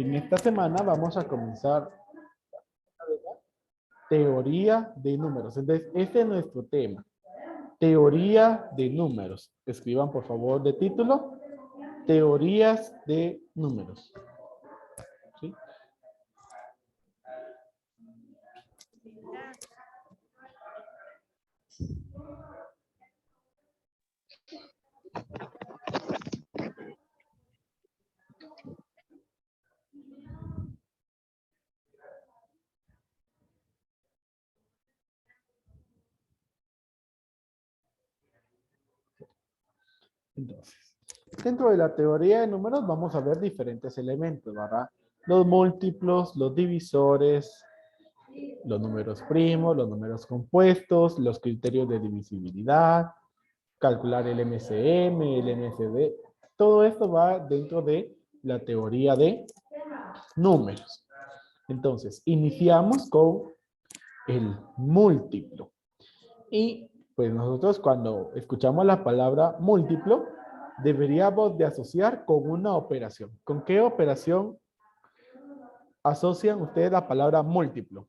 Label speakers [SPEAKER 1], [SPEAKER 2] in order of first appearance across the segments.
[SPEAKER 1] En esta semana vamos a comenzar teoría de números. Entonces, este es nuestro tema. Teoría de números. Escriban, por favor, de título. Teorías de números. ¿Sí? Entonces, dentro de la teoría de números vamos a ver diferentes elementos, ¿verdad? Los múltiplos, los divisores, los números primos, los números compuestos, los criterios de divisibilidad, calcular el MCM, el MCD. Todo esto va dentro de la teoría de números. Entonces, iniciamos con el múltiplo. Y pues nosotros cuando escuchamos la palabra múltiplo, deberíamos de asociar con una operación. ¿Con qué operación asocian ustedes la palabra múltiplo?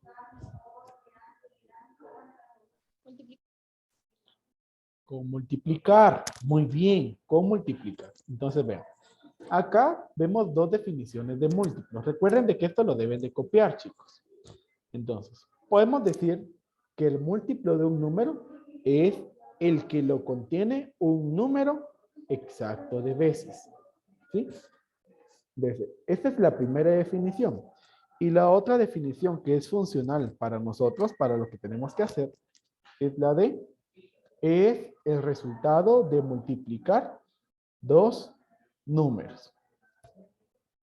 [SPEAKER 1] Con multiplicar. Muy bien, con multiplicar. Entonces vean, acá vemos dos definiciones de múltiplos. Recuerden de que esto lo deben de copiar, chicos. Entonces, podemos decir que el múltiplo de un número es el que lo contiene un número exacto de veces. ¿Sí? Esta es la primera definición. Y la otra definición que es funcional para nosotros, para lo que tenemos que hacer, es la de es el resultado de multiplicar dos números.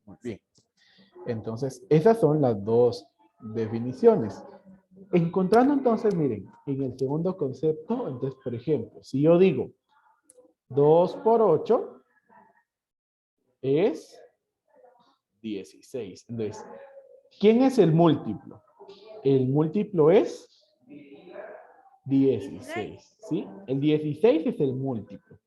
[SPEAKER 1] Muy bien. Entonces, esas son las dos definiciones. Encontrando entonces, miren, en el segundo concepto, entonces, por ejemplo, si yo digo 2 por 8 es 16. Entonces, ¿quién es el múltiplo? El múltiplo es 16, ¿sí? El 16 es el múltiplo.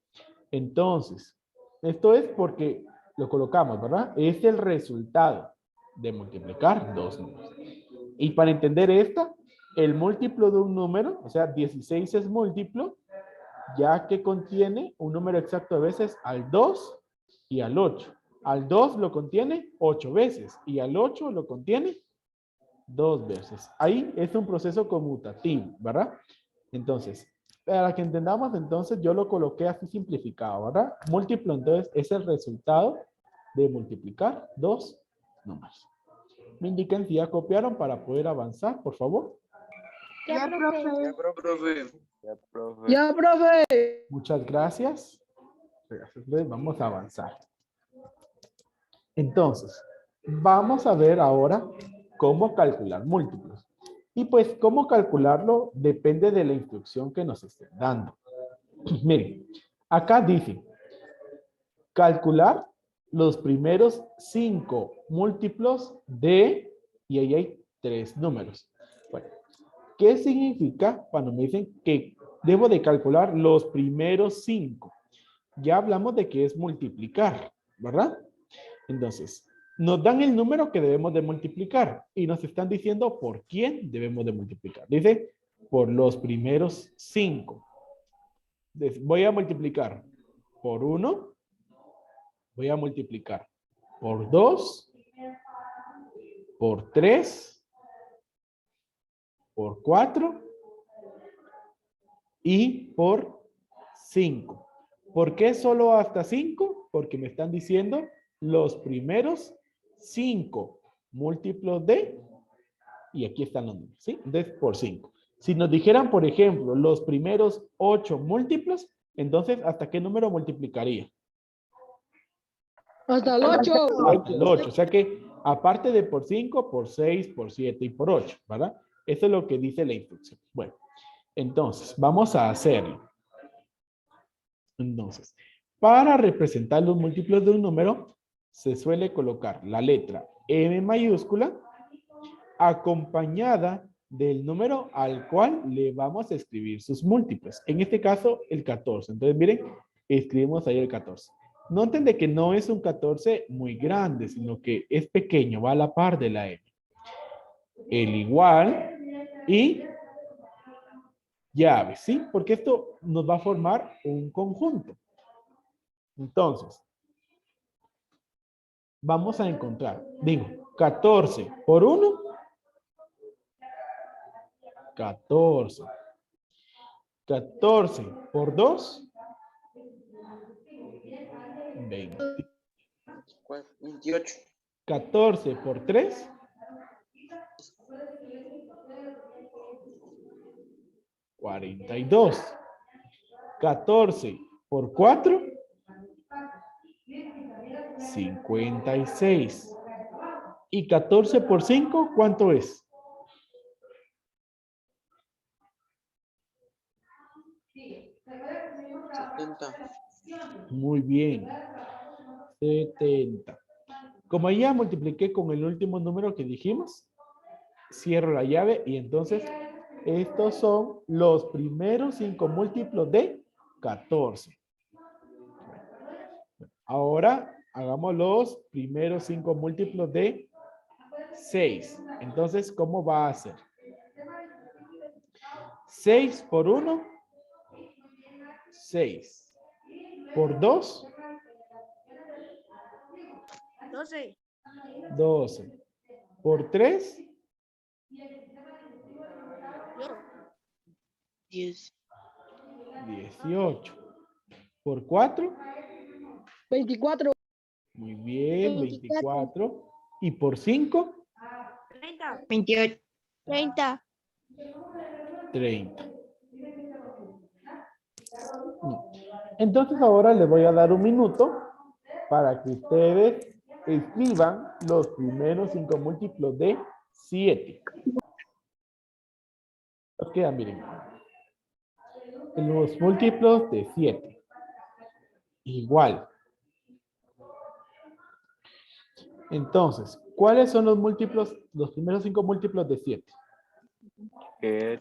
[SPEAKER 1] Entonces, esto es porque lo colocamos, ¿verdad? Es el resultado de multiplicar dos números. Y para entender esto, el múltiplo de un número, o sea, 16 es múltiplo, ya que contiene un número exacto de veces al 2 y al 8. Al 2 lo contiene 8 veces y al 8 lo contiene 2 veces. Ahí es un proceso conmutativo, ¿verdad? Entonces, para que entendamos, entonces yo lo coloqué así simplificado, ¿verdad? Múltiplo, entonces, es el resultado de multiplicar dos números. Me indican si ya copiaron para poder avanzar, por favor.
[SPEAKER 2] Ya, profe.
[SPEAKER 3] Ya, profe.
[SPEAKER 4] Ya, profe.
[SPEAKER 2] Ya, profe.
[SPEAKER 1] Muchas gracias. Entonces, vamos a avanzar. Entonces, vamos a ver ahora cómo calcular múltiplos. Y pues, cómo calcularlo depende de la instrucción que nos estén dando. Miren, acá dice, calcular los primeros 5 múltiplos de, y ahí hay 3 números. Bueno, ¿qué significa cuando me dicen que debo de calcular los primeros 5? Ya hablamos de que es multiplicar, ¿verdad? Entonces, nos dan el número que debemos de multiplicar y nos están diciendo por quién debemos de multiplicar. Dice, por los primeros 5. Voy a multiplicar por 1. Voy a multiplicar por 2, por 3, por 4 y por 5. ¿Por qué solo hasta 5? Porque me están diciendo los primeros 5 múltiplos de, y aquí están los números, ¿sí? Entonces, por 5. Si nos dijeran, por ejemplo, los primeros 8 múltiplos, entonces, ¿hasta qué número multiplicaría?
[SPEAKER 2] Hasta el 8.
[SPEAKER 1] Hasta el 8. O sea que, aparte de por 5, por 6, por 7 y por 8, ¿verdad? Eso es lo que dice la instrucción. Bueno, entonces, vamos a hacerlo. Entonces, para representar los múltiplos de un número, se suele colocar la letra M mayúscula acompañada del número al cual le vamos a escribir sus múltiplos. En este caso, el 14. Entonces, miren, escribimos ahí el 14. Noten de que no es un 14 muy grande, sino que es pequeño, va a la par de la M. El igual y llave, ¿sí? Porque esto nos va a formar un conjunto. Entonces, vamos a encontrar, digo, 14 por 1, 14. 14 por 2, 20.
[SPEAKER 3] 28.
[SPEAKER 1] 14 por 3, 42. 14 por 4, 56. Y 14 por 5, ¿cuánto es?
[SPEAKER 3] 70.
[SPEAKER 1] Muy bien. 70. Como ya multipliqué con el último número que dijimos, cierro la llave y entonces estos son los primeros 5 múltiplos de 14. Ahora hagamos los primeros 5 múltiplos de 6. Entonces, ¿cómo va a ser? 6 por 1, 6. Por 2,
[SPEAKER 2] 12.
[SPEAKER 1] 12. Por 3,
[SPEAKER 3] 10.
[SPEAKER 1] 18. Por 4,
[SPEAKER 2] 24.
[SPEAKER 1] muy bien,
[SPEAKER 2] 24.
[SPEAKER 1] 24. Y por 5,
[SPEAKER 2] 30.
[SPEAKER 4] 28.
[SPEAKER 2] 30.
[SPEAKER 1] 30. Entonces ahora les voy a dar un minuto para que ustedes escriban los primeros 5 múltiplos de 7. Nos quedan, miren. Los múltiplos de 7. Igual. Entonces, ¿cuáles son los múltiplos, los primeros 5 múltiplos de 7?
[SPEAKER 3] 7,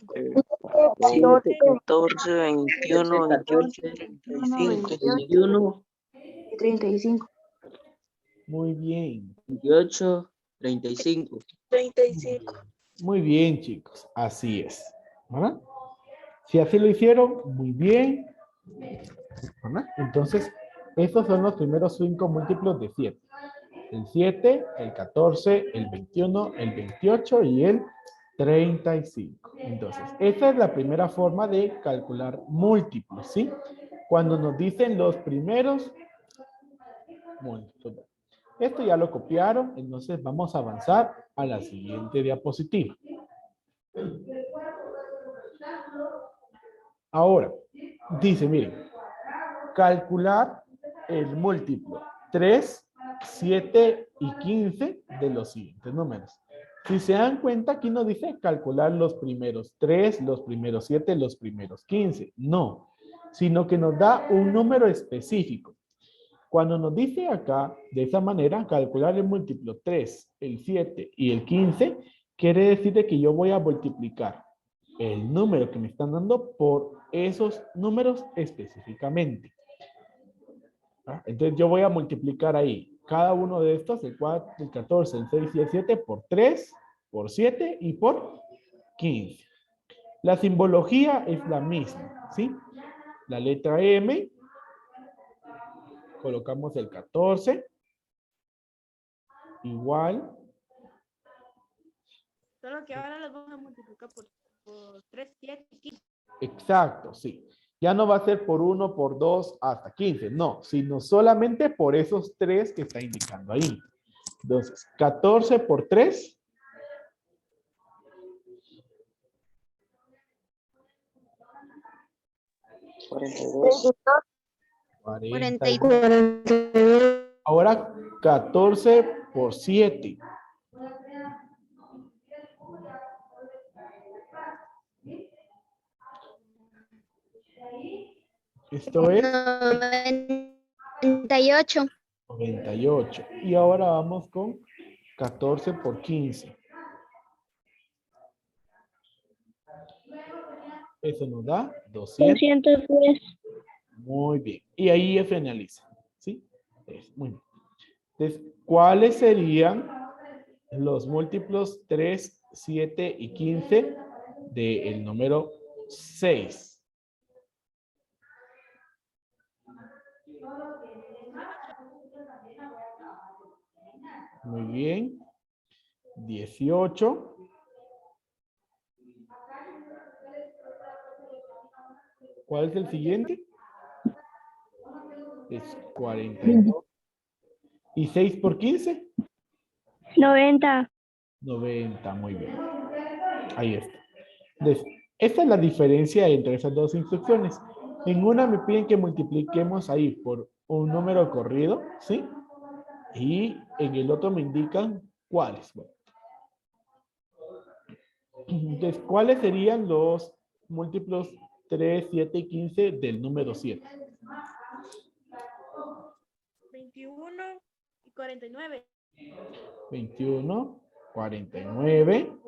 [SPEAKER 3] 14, 21, 28, 35, 31,
[SPEAKER 4] 35.
[SPEAKER 1] Muy bien.
[SPEAKER 3] 28, 35.
[SPEAKER 2] 35.
[SPEAKER 1] Muy bien, chicos. Así es. ¿Verdad? Si así lo hicieron, muy bien. ¿Verdad? Entonces, estos son los primeros 5 múltiplos de 7. El 7, el 14, el 21, el 28 y el 35. Entonces, esta es la primera forma de calcular múltiplos, ¿sí? Cuando nos dicen los primeros múltiplos. Esto ya lo copiaron, entonces vamos a avanzar a la siguiente diapositiva. Ahora, dice, miren, calcular el múltiplo 3, 7 y 15 de los siguientes números. Si se dan cuenta, aquí no dice calcular los primeros 3, los primeros 7, los primeros 15. No, sino que nos da un número específico. Cuando nos dice acá, de esa manera, calcular el múltiplo 3, el 7 y el 15, quiere decir de que yo voy a multiplicar el número que me están dando por esos números específicamente. ¿Ah? Entonces yo voy a multiplicar ahí cada uno de estos, el 4, el 14, el 6 y el 7, por 3, por 7 y por 15. La simbología es la misma, ¿sí? La letra M, colocamos el 14, igual.
[SPEAKER 2] Solo que ahora los vamos a multiplicar por 3, 7 y 15.
[SPEAKER 1] Exacto, sí. Ya no va a ser por 1, por 2, hasta 15, no, sino solamente por esos 3 que está indicando ahí. Entonces, 14 por 3.
[SPEAKER 3] 42.
[SPEAKER 1] 42. Ahora 14 por 7. Esto es
[SPEAKER 4] 98.
[SPEAKER 1] 98. Y ahora vamos con 14 por 15. Eso nos da 200.
[SPEAKER 4] 210.
[SPEAKER 1] Muy bien. Y ahí ya finaliza. ¿Sí? Muy bien. Entonces, ¿cuáles serían los múltiplos 3, 7 y 15 del número 6? Muy bien. 18. ¿Cuál es el siguiente? Es 42. ¿Y 6 por 15?
[SPEAKER 2] 90.
[SPEAKER 1] 90, muy bien. Ahí está. Entonces, esta es la diferencia entre esas dos instrucciones. En una me piden que multipliquemos ahí por un número corrido, ¿sí? Y en el otro me indican cuáles. Bueno. Entonces, ¿cuáles serían los múltiplos 3, 7 y 15 del número 7?
[SPEAKER 2] 21 y 49.
[SPEAKER 1] 21, 49.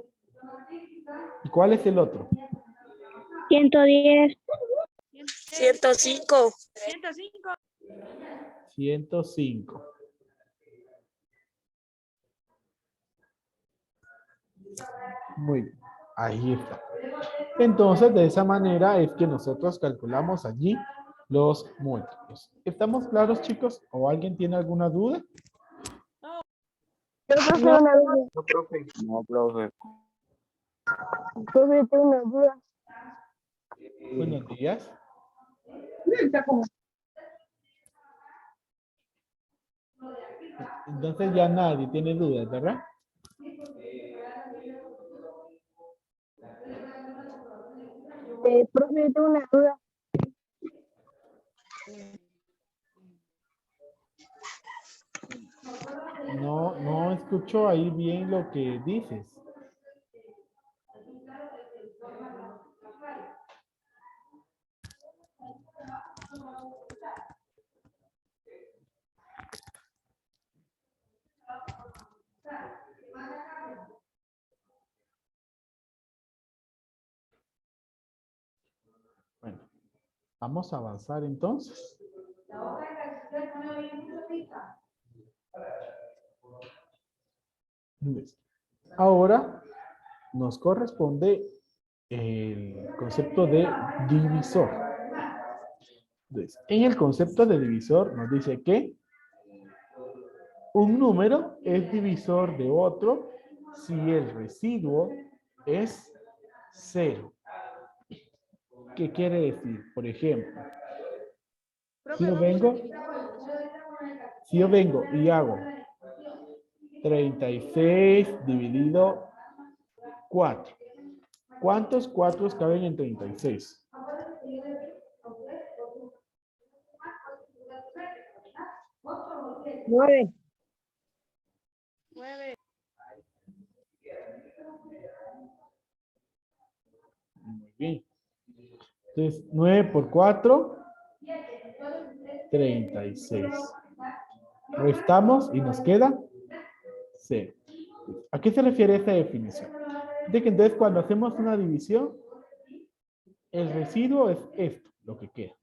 [SPEAKER 1] ¿Y cuál es el otro?
[SPEAKER 2] 110.
[SPEAKER 4] 105.
[SPEAKER 2] 105.
[SPEAKER 1] 105. Muy bien. Ahí está. Entonces, de esa manera es que nosotros calculamos allí los múltiplos. ¿Estamos claros, chicos? ¿O alguien tiene alguna duda?
[SPEAKER 2] No.
[SPEAKER 3] No, profe. No, profe.
[SPEAKER 2] Profe, tengo una duda.
[SPEAKER 1] Buenos días. Entonces ya nadie tiene dudas, ¿verdad?
[SPEAKER 2] Profe, tengo una duda.
[SPEAKER 1] No escucho ahí bien lo que dices. Bueno, vamos a avanzar entonces. Ahora nos corresponde el concepto de divisor. Entonces, en el concepto de divisor nos dice que un número es divisor de otro si el residuo es 0. ¿Qué quiere decir? Por ejemplo, si yo vengo y hago 36 dividido 4. ¿Cuántos 4 caben en 36?
[SPEAKER 2] 9.
[SPEAKER 4] 9.
[SPEAKER 1] Muy bien. Entonces, 9 por 4, 36. Restamos y nos queda 0. ¿A qué se refiere esta definición? De que entonces cuando hacemos una división, el residuo es esto, lo que queda.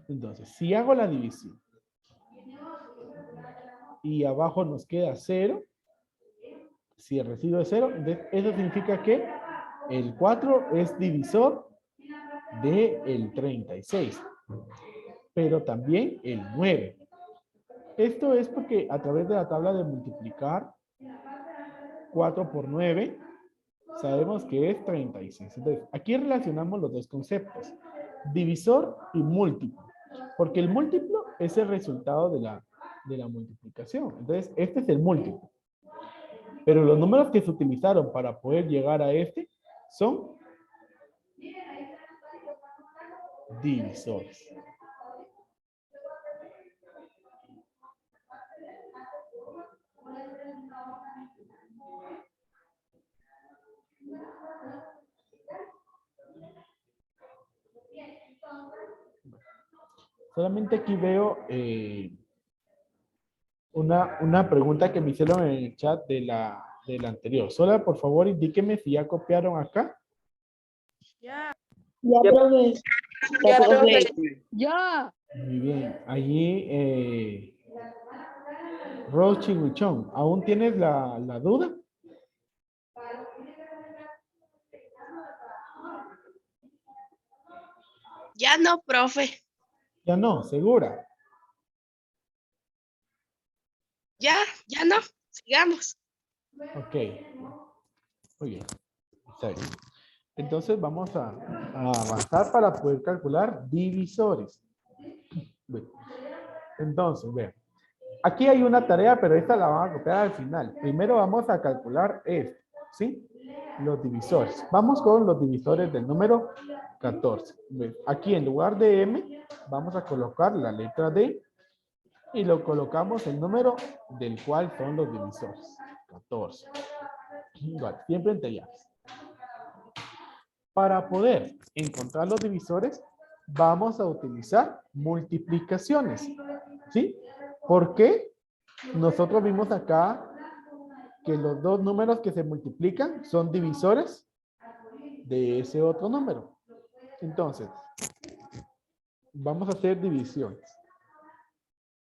[SPEAKER 1] Entonces, si hago la división y abajo nos queda 0, si el residuo es 0, entonces eso significa que el 4 es divisor del 36, pero también el 9. Esto es porque a través de la tabla de multiplicar 4 por 9, sabemos que es 36. Entonces, aquí relacionamos los dos conceptos, divisor y múltiplo, porque el múltiplo es el resultado de la multiplicación. Entonces, este es el múltiplo. Pero los números que se utilizaron para poder llegar a este son divisores. Solamente aquí veo una pregunta que me hicieron en el chat de la anterior. Solo por favor indíqueme si ya copiaron acá.
[SPEAKER 4] Ya. Ya, profe. Ya, profe.
[SPEAKER 2] Ya.
[SPEAKER 1] Muy bien. Allí, Rochi Huichón, ¿aún tienes la duda?
[SPEAKER 4] Ya no, profe.
[SPEAKER 1] Ya no, segura.
[SPEAKER 4] Ya no. Sigamos.
[SPEAKER 1] Ok. Muy bien. Está bien. Entonces vamos a avanzar para poder calcular divisores. Bien. Entonces, vean. Aquí hay una tarea, pero esta la vamos a copiar al final. Primero vamos a calcular esto, ¿sí? Los divisores. Vamos con los divisores del número 14. Bien. Aquí en lugar de M, vamos a colocar la letra D y lo colocamos el número del cual son los divisores. 14. Igual, siempre entre llaves. Para poder encontrar los divisores, vamos a utilizar multiplicaciones. ¿Sí? ¿Por qué? Nosotros vimos acá que los dos números que se multiplican son divisores de ese otro número. Entonces, vamos a hacer divisiones.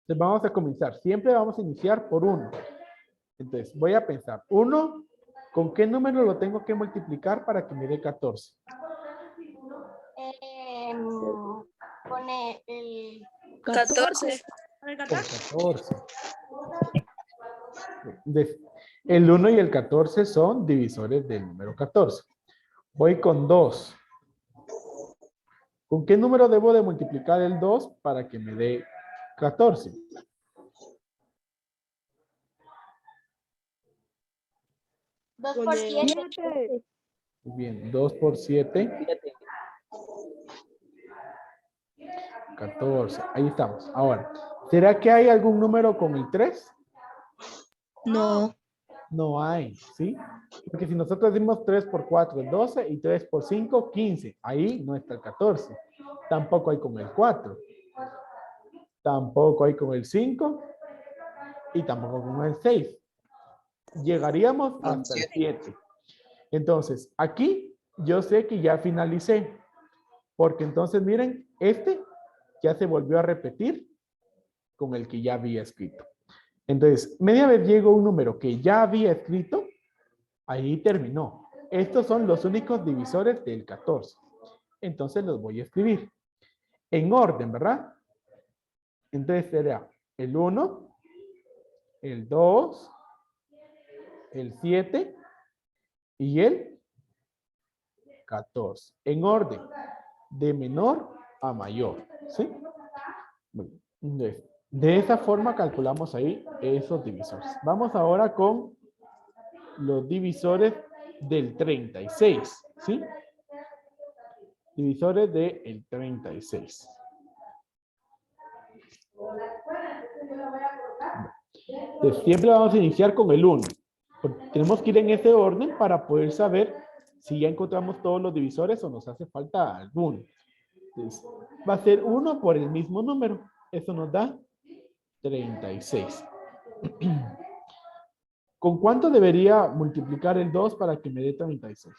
[SPEAKER 1] Entonces, vamos a comenzar. Siempre vamos a iniciar por 1. Entonces, voy a pensar. 1, ¿con qué número lo tengo que multiplicar para que me dé 14?
[SPEAKER 2] Pone el
[SPEAKER 4] 14.
[SPEAKER 2] ¿El
[SPEAKER 1] Con
[SPEAKER 2] 14?
[SPEAKER 1] 14. El 1 y el 14 son divisores del número 14. Voy con 2. ¿Con qué número debo de multiplicar el 2 para que me dé 14?
[SPEAKER 2] Dos por 7.
[SPEAKER 1] Muy bien, 2 por 7, 14. Ahí estamos. Ahora, ¿será que hay algún número con el 3?
[SPEAKER 4] No.
[SPEAKER 1] No hay, ¿sí? Porque si nosotros decimos 3 por 4 es 12 y 3 por 5, 15. Ahí no está el 14. Tampoco hay con el 4. Tampoco hay con el 5. Y tampoco con el 6. Llegaríamos hasta el 7. Entonces, aquí yo sé que ya finalicé. Porque entonces, miren, este ya se volvió a repetir con el que ya había escrito. Entonces, media vez llegó un número que ya había escrito, ahí terminó. Estos son los únicos divisores del 14. Entonces los voy a escribir en orden, ¿verdad? Entonces será el 1, el 2, el 7 y el 14. En orden, de menor a mayor, ¿sí? De esa forma calculamos ahí esos divisores. Vamos ahora con los divisores del 36, ¿sí? Divisores del 36. Entonces, siempre vamos a iniciar con el 1. Tenemos que ir en ese orden para poder saber si ya encontramos todos los divisores o nos hace falta alguno. Entonces, va a ser 1 por el mismo número. Eso nos da 36. ¿Con cuánto debería multiplicar el 2 para que me dé 36?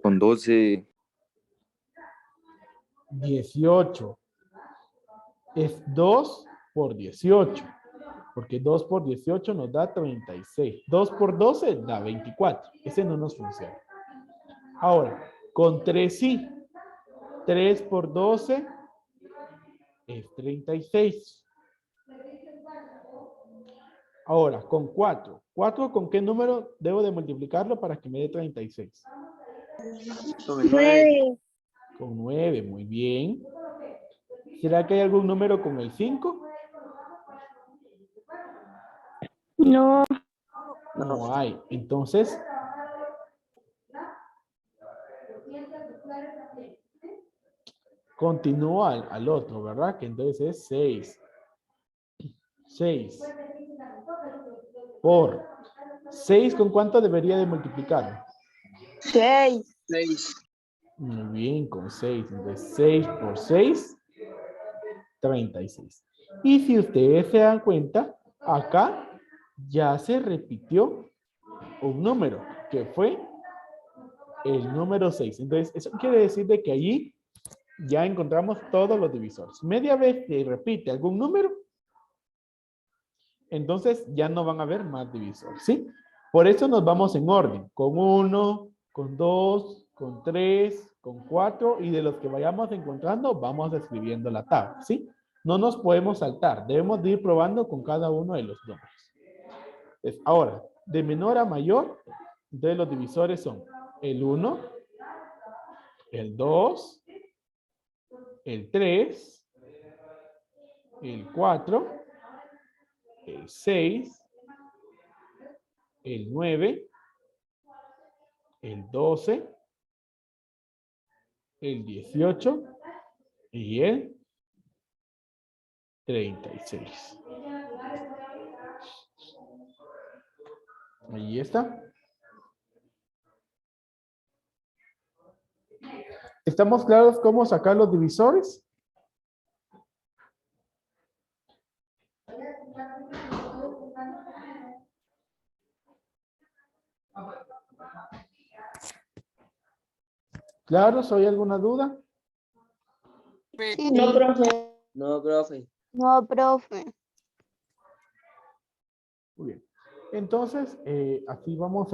[SPEAKER 3] Con 12.
[SPEAKER 1] 18. Es 2 por 18. Porque 2 por 18 nos da 36. 2 por 12 da 24. Ese no nos funciona. Ahora, con 3 sí. 3 por 12 es 36. Ahora, con 4. 4, ¿con qué número debo de multiplicarlo para que me dé 36?
[SPEAKER 4] 9.
[SPEAKER 1] Con 9, muy bien. ¿Será que hay algún número con el 5?
[SPEAKER 4] No.
[SPEAKER 1] No hay. Entonces, continúa al otro, ¿verdad? Que entonces es 6. 6 por 6, ¿con cuánto debería de multiplicar?
[SPEAKER 4] 6.
[SPEAKER 1] Muy bien, con 6. Entonces, 6 por 6, 36. Y si ustedes se dan cuenta, acá ya se repitió un número, que fue el número 6. Entonces, eso quiere decir de que allí ya encontramos todos los divisores. Media vez que repite algún número, entonces ya no van a haber más divisores, ¿sí? Por eso nos vamos en orden, con 1, con 2, con 3, con 4, y de los que vayamos encontrando, vamos escribiendo la tabla, ¿sí? No nos podemos saltar, debemos de ir probando con cada uno de los números. Entonces, ahora, de menor a mayor, entonces los divisores son el 1, el 2, el 3, el 4, el 6, el 9, el 12, el 18 y el 36. Ahí está. ¿Estamos claros cómo sacar los divisores? ¿Claros? ¿Hay alguna duda?
[SPEAKER 4] No, profe.
[SPEAKER 3] No, profe.
[SPEAKER 4] No, profe.
[SPEAKER 1] Muy bien. Entonces, así vamos a